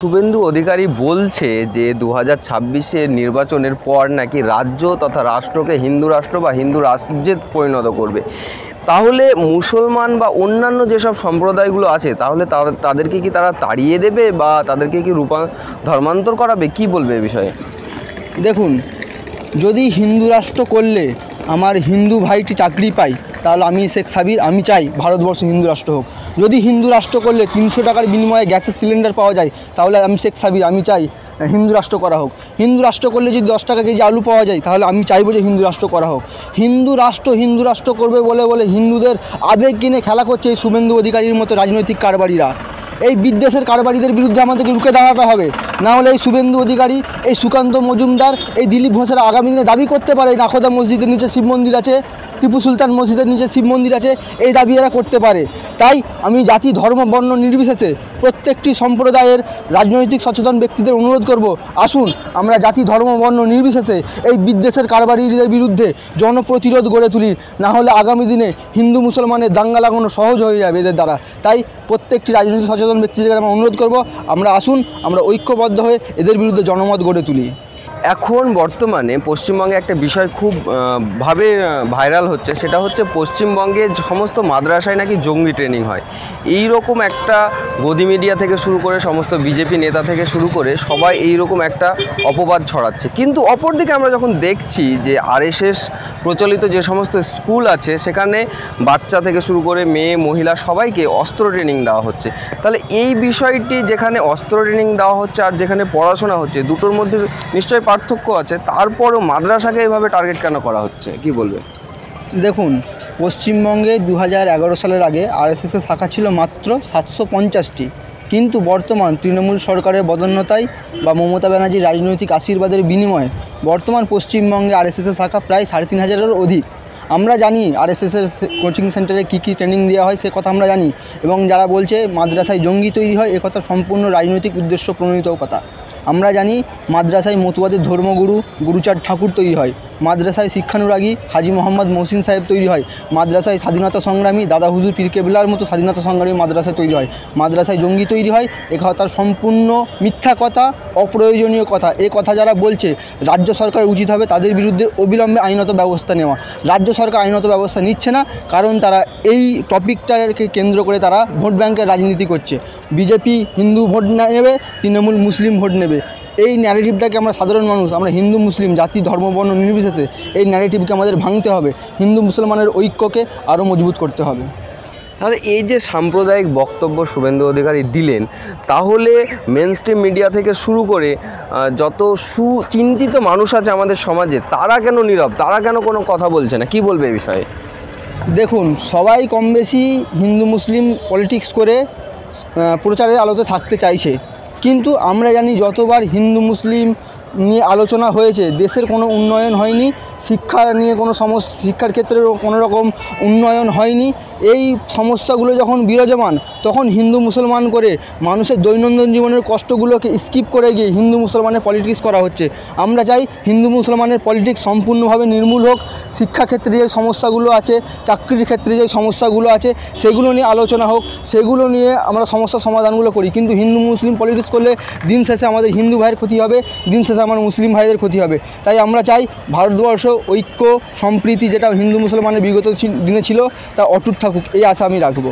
শুভেন্দু অধিকারী বলছে যে 2026-এর নির্বাচনের পর নাকি রাজ্য তথা রাষ্ট্রকে হিন্দু রাষ্ট্র বা হিন্দু রাজ্যে পরিণত করবে। তাহলে মুসলমান বা অন্যান্য যেসব সম্প্রদায়গুলো আছে তাহলে তাদেরকে কি তারা তাড়িয়ে দেবে বা তাদেরকে কি ধর্মান্তর করাবে? কি বলবে এ বিষয়ে? দেখুন, যদি হিন্দু রাষ্ট্র করলে আমার হিন্দু ভাইটি চাকরি পায় তাহলে আমি শেখ সাবির আমি চাই ভারতবর্ষ হিন্দু রাষ্ট্র হোক। যদি হিন্দু রাষ্ট্র করলে 300 টাকার বিনিময়ে গ্যাসের সিলিন্ডার পাওয়া যায় তাহলে আমি শেখ সাবির আমি চাই হিন্দু রাষ্ট্র করা হোক। হিন্দু রাষ্ট্র করলে যদি 10 টাকা কেজি আলু পাওয়া যায় তাহলে আমি চাইবো যে হিন্দু রাষ্ট্র করা হোক। হিন্দু রাষ্ট্র করবে বলে হিন্দুদের আবেগ কিনে খেলা করছে এই শুভেন্দু অধিকারীর মতো রাজনৈতিক কারবারিরা। এই বিদ্বেষের কারবারিদের বিরুদ্ধে আমাদেরকে রুখে দাঁড়াতে হবে, না হলে এই শুভেন্দু অধিকারী, এই সুকান্ত মজুমদার, এই দিলীপ ঘোষেরা আগামী দিনে দাবি করতে পারে নাখোদা মসজিদের নিচে শিব মন্দির আছে, টিপু সুলতান মসজিদের নিচে শিব মন্দির আছে, এই দাবি এরা করতে পারে। তাই আমি জাতি ধর্ম বর্ণ নির্বিশেষে প্রত্যেকটি সম্প্রদায়ের রাজনৈতিক সচেতন ব্যক্তিদের অনুরোধ করব, আসুন আমরা জাতি ধর্ম বর্ণ নির্বিশেষে এই বিদ্বেষের কারবারিদের বিরুদ্ধে জনপ্রতিরোধ গড়ে তুলি, না হলে আগামী দিনে হিন্দু মুসলমানের দাঙ্গা লাগানো সহজ হয়ে যাবে এদের দ্বারা। তাই প্রত্যেকটি রাজনৈতিক সচেতন ব্যক্তিদের আমরা অনুরোধ করব, আমরা আসুন আমরা ঐক্যবদ্ধ হয়ে এদের বিরুদ্ধে জনমত গড়ে তুলি। এখন বর্তমানে পশ্চিমবঙ্গে একটা বিষয় খুব ভাবে ভাইরাল হচ্ছে, সেটা হচ্ছে পশ্চিমবঙ্গে সমস্ত মাদ্রাসায় নাকি জঙ্গি ট্রেনিং হয়। এই রকম একটা গদি মিডিয়া থেকে শুরু করে সমস্ত বিজেপি নেতা থেকে শুরু করে সবাই এই রকম একটা অপবাদ ছড়াচ্ছে। কিন্তু অপরদিকে আমরা যখন দেখছি যে আরএসএস প্রচলিত যে সমস্ত স্কুল আছে সেখানে বাচ্চা থেকে শুরু করে মেয়ে মহিলা সবাইকে অস্ত্র ট্রেনিং দেওয়া হচ্ছে, তাহলে এই বিষয়টি যেখানে অস্ত্র ট্রেনিং দেওয়া হচ্ছে আর যেখানে পড়াশোনা হচ্ছে দুটোর মধ্যে নিশ্চয়ই পার্থক্য আছে, তারপরও মাদ্রাসাকে এইভাবে টার্গেট কেন করা হচ্ছে? কি বলবে? দেখুন, পশ্চিমবঙ্গে 2011 সালের আগে আরএসএসের শাখা ছিল মাত্র 750টি, কিন্তু বর্তমান তৃণমূল সরকারের বদান্যতায় বা মমতা ব্যানার্জির রাজনৈতিক আশীর্বাদের বিনিময়ে বর্তমান পশ্চিমবঙ্গে আরএসএসের শাখা প্রায় 3500-এরও অধিক। আমরা জানি আরএসএসের কোচিং সেন্টারে কী ট্রেনিং দেওয়া হয় সে কথা আমরা জানি, এবং যারা বলছে মাদ্রাসায় জঙ্গি তৈরি হয় এ কথা সম্পূর্ণ রাজনৈতিক উদ্দেশ্য প্রণোদিত কথা। আমরা জানি মাদ্রাসায় মতুয়াদের ধর্মগুরু গুরুচাঁদ ঠাকুর তৈরি হয়, মাদ্রাসায় শিক্ষানুরাগী হাজি মোহাম্মদ মহসিন সাহেব তৈরি হয়, মাদ্রাসায় স্বাধীনতা সংগ্রামী দাদা হুজুর পীর কেবলার মতো স্বাধীনতা সংগ্রামী মাদ্রাসায় তৈরি হয়, মাদ্রাসায় জঙ্গি তৈরি হয় এ কথা সম্পূর্ণ মিথ্যা কথা, অপ্রয়োজনীয় কথা। এ কথা যারা বলছে রাজ্য সরকার উচিত হবে তাদের বিরুদ্ধে অবিলম্বে আইনত ব্যবস্থা নেওয়া। রাজ্য সরকার আইনত ব্যবস্থা নিচ্ছে না, কারণ তারা এই টপিকটাকে কেন্দ্র করে তারা ভোট ব্যাংকের রাজনীতি করছে। বিজেপি হিন্দু ভোট নেবে, তৃণমূল মুসলিম ভোট নেবে। এই ন্যারেটিভটাকে আমরা সাধারণ মানুষ, আমরা হিন্দু মুসলিম জাতি ধর্ম বর্ণ নির্বিশেষে এই ন্যারেটিভকে আমাদের ভাঙতে হবে, হিন্দু মুসলমানের ঐক্যকে আরও মজবুত করতে হবে। তাহলে এই যে সাম্প্রদায়িক বক্তব্য শুভেন্দু অধিকারী দিলেন, তাহলে মেনস্ট্রিম মিডিয়া থেকে শুরু করে যত সুচিন্তিত মানুষ আছে আমাদের সমাজে তারা কেন নীরব, তারা কেন কোনো কথা বলছে না? কি বলবে এই বিষয়ে? দেখুন, সবাই কম বেশি হিন্দু মুসলিম পলিটিক্স করে প্রচারের আলোতে থাকতে চাইছে, কিন্তু আমরা জানি যতবার হিন্দু মুসলিম নিয়ে আলোচনা হয়েছে দেশের কোনো উন্নয়ন হয়নি, শিক্ষা নিয়ে কোনো শিক্ষার ক্ষেত্রেও কোনো রকম উন্নয়ন হয়নি। এই সমস্যাগুলো যখন বিরাজমান তখন হিন্দু মুসলমান করে মানুষের দৈনন্দিন জীবনের কষ্টগুলোকে স্কিপ করে গিয়ে হিন্দু মুসলমানের পলিটিক্স করা হচ্ছে। আমরা চাই হিন্দু মুসলমানের পলিটিক্স সম্পূর্ণভাবে নির্মূল হোক, শিক্ষাক্ষেত্রে যে সমস্যাগুলো আছে, চাকরির ক্ষেত্রে যে সমস্যাগুলো আছে সেগুলো নিয়ে আলোচনা হোক, সেগুলো নিয়ে আমরা সমস্যার সমাধানগুলো করি। কিন্তু হিন্দু মুসলিম পলিটিক্স করলে দিন শেষে আমাদের হিন্দু ভাইয়ের ক্ষতি হবে, দিন শেষে আমার মুসলিম ভাইদের ক্ষতি হবে। তাই আমরা চাই ভারতবর্ষ ঐক্য সম্প্রীতি যেটা হিন্দু মুসলমানের বিগত দিনে ছিল তা অটুট থাকুক, এই আশা আমি রাখবো।